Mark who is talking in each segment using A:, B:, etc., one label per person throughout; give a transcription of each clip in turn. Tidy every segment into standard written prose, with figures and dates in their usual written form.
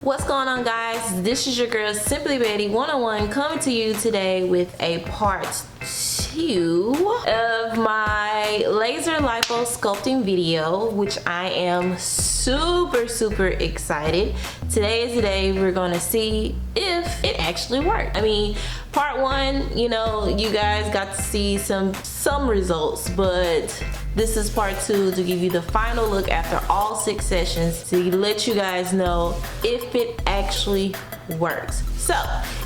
A: What's going on, guys? This is your girl Simply Betty 101 coming to you today with a part 2 of my laser lipo sculpting video, which I am super excited. Today is the day we're gonna see if it actually worked. I mean, part 1, you know, you guys got to see some results, but this is part 2 to give you the final look after all 6 sessions to let you guys know if it actually works. So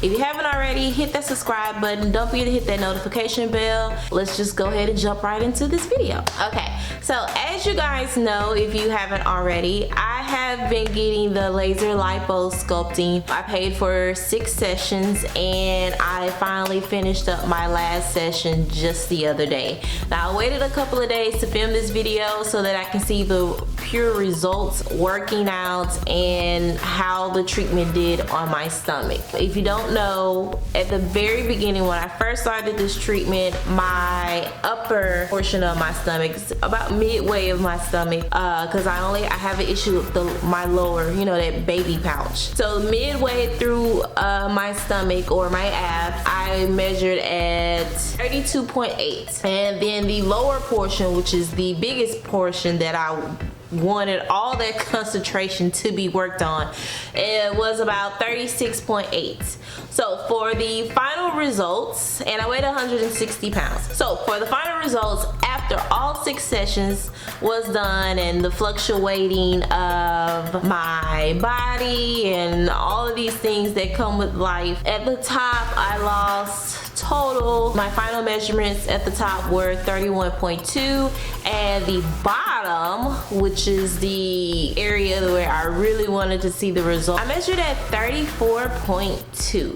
A: if you haven't already, hit that subscribe button. Don't forget to hit that notification bell. Let's just go ahead and jump right into this video. Okay, so as you guys know, if you haven't already, I have been getting the laser lipo sculpting. I paid for 6 sessions and I finally finished up my last session just the other day. Now I waited a couple of days to film this video so that I can see the pure results working out and how the treatment did on my stomach. If you don't know, at the very beginning when I first started this treatment, my upper portion of my stomach, about midway of my stomach, because I have an issue with my lower, you know, that baby pouch. So midway through my stomach or my abs, I measured at 32.8, and then the lower portion, which is the biggest portion that I wanted all that concentration to be worked on, it was about 36.8. So for the final results, and I weighed 160 pounds. So for the final results, after all 6 sessions was done and the fluctuating of my body and all of these things that come with life, at the top I lost total, my final measurements at the top were 31.2, and the bottom, which is the area where I really wanted to see the result, I measured at 34.2.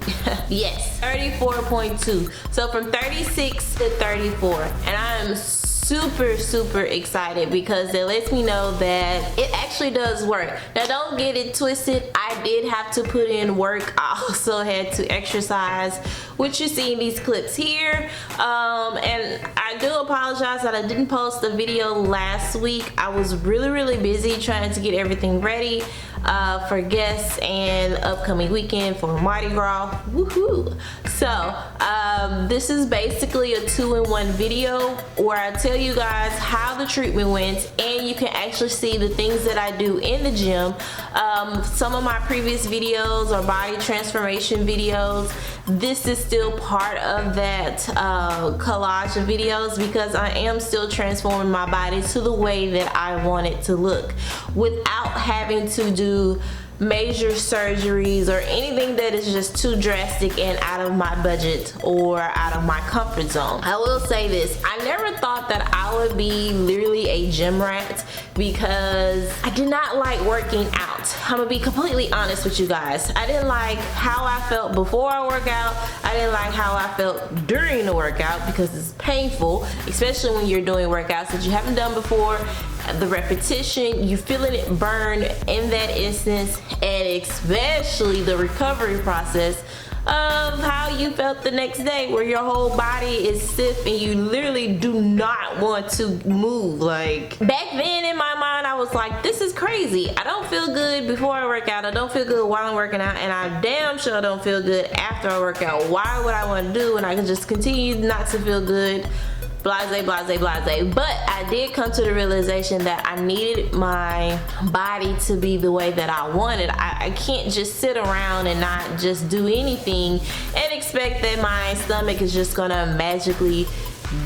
A: Yes, 34.2. So from 36 to 34, and I am super excited because it lets me know that it actually does work. Now don't get it twisted, I did have to put in work. I also had to exercise, which you see in these clips here, and I do apologize that I didn't post the video last week. I was really busy trying to get everything ready for guests and upcoming weekend for Mardi Gras. Woohoo! So this is basically a 2-in-1 video where I tell you guys how the treatment went, and you can actually see the things that I do in the gym. Some of my previous videos are body transformation videos. This is still part of that collage of videos because I am still transforming my body to the way that I want it to look without having to do major surgeries or anything that is just too drastic and out of my budget or out of my comfort zone. I will say this, I never thought that I would be literally a gym rat because I did not like working out. I'm gonna be completely honest with you guys. I didn't like how I felt before I work out. I didn't like how I felt during the workout because it's painful, especially when you're doing workouts that you haven't done before. The repetition, you feeling it burn in that instance, and especially the recovery process of how you felt the next day where your whole body is stiff and you literally do not want to move. Like back then in my mind I was like, this is crazy. I don't feel good before I work out, I don't feel good while I'm working out, and I damn sure don't feel good after I work out. Why would I want to do when I can just continue not to feel good? Blase. But I did come to the realization that I needed my body to be the way that I wanted. I can't just sit around and not just do anything and expect that my stomach is just gonna magically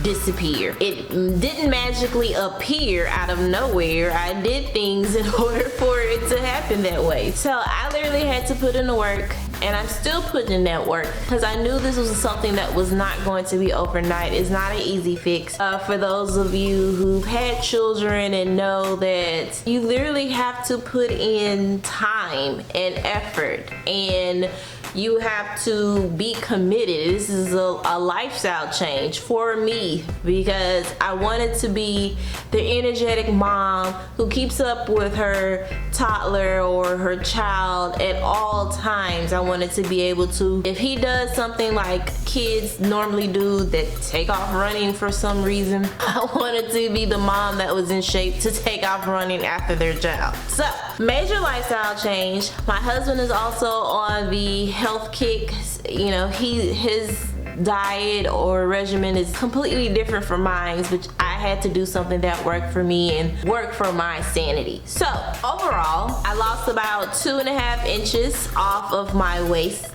A: disappear. It didn't magically appear out of nowhere. I did things in order for it to happen that way. So I literally had to put in the work, and I'm still putting in that work because I knew this was something that was not going to be overnight. It's not an easy fix. For those of you who've had children and know that you literally have to put in time and effort, and you have to be committed. This is a lifestyle change for me because I wanted to be the energetic mom who keeps up with her toddler or her child at all times. I wanted to be able to, if he does something like kids normally do that take off running for some reason, I wanted to be the mom that was in shape to take off running after their child. So, major lifestyle change. My husband is also on the health kick. You know, his diet or regimen is completely different from mine, which I had to do something that worked for me and worked for my sanity. So overall, I lost about 2.5 inches off of my waist,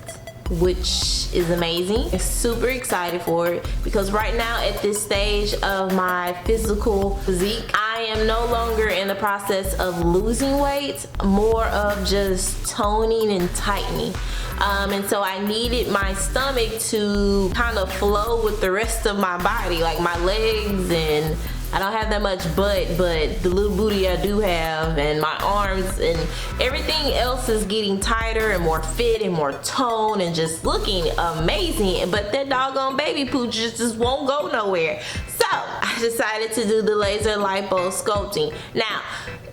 A: which is amazing. I'm super excited for it because right now at this stage of my physical physique, I am no longer in the process of losing weight, more of just toning and tightening. And so I needed my stomach to kind of flow with the rest of my body, like my legs, and I don't have that much butt, but the little booty I do have, and my arms, and everything else is getting tighter and more fit and more toned and just looking amazing. But that doggone baby pooch just won't go nowhere. So I decided to do the laser lipo sculpting. Now,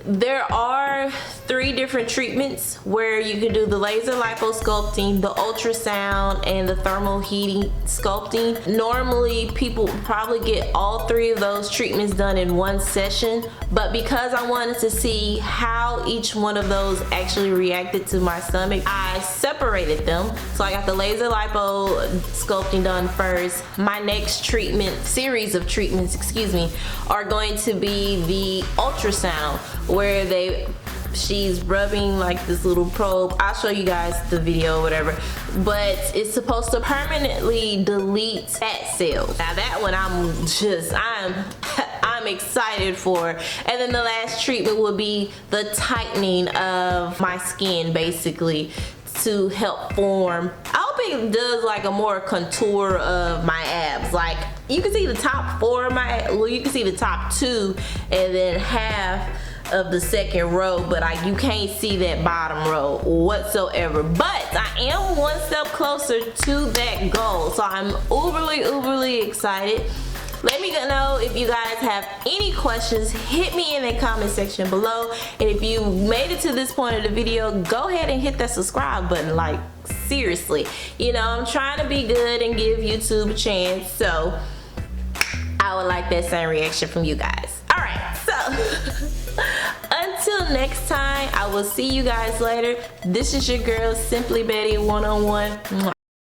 A: there are 3 different treatments where you can do the laser lipo sculpting, the ultrasound, and the thermal heating sculpting. Normally people probably get all 3 of those treatments done in one session, but because I wanted to see how each one of those actually reacted to my stomach, I separated them. So I got the laser lipo sculpting done first. My next series of treatments, excuse me, are going to be the ultrasound, where she's rubbing like this little probe. I'll show you guys the video or whatever, but it's supposed to permanently delete fat cells. Now that one I'm excited for. And then the last treatment will be the tightening of my skin, basically, to help form. I hope it does like a more contour of my abs. Like you can see the top 4 of you can see the top 2 and then half of the second row, but you can't see that bottom row whatsoever. But I am one step closer to that goal, so I'm uberly excited. Let me know if you guys have any questions. Hit me in the comment section below, and if you made it to this point of the video, go ahead and hit that subscribe button. Like seriously, you know, I'm trying to be good and give YouTube a chance, so I would like that same reaction from you guys. Alright, so until next time, I will see you guys later. This is your girl, Simply Betty 101.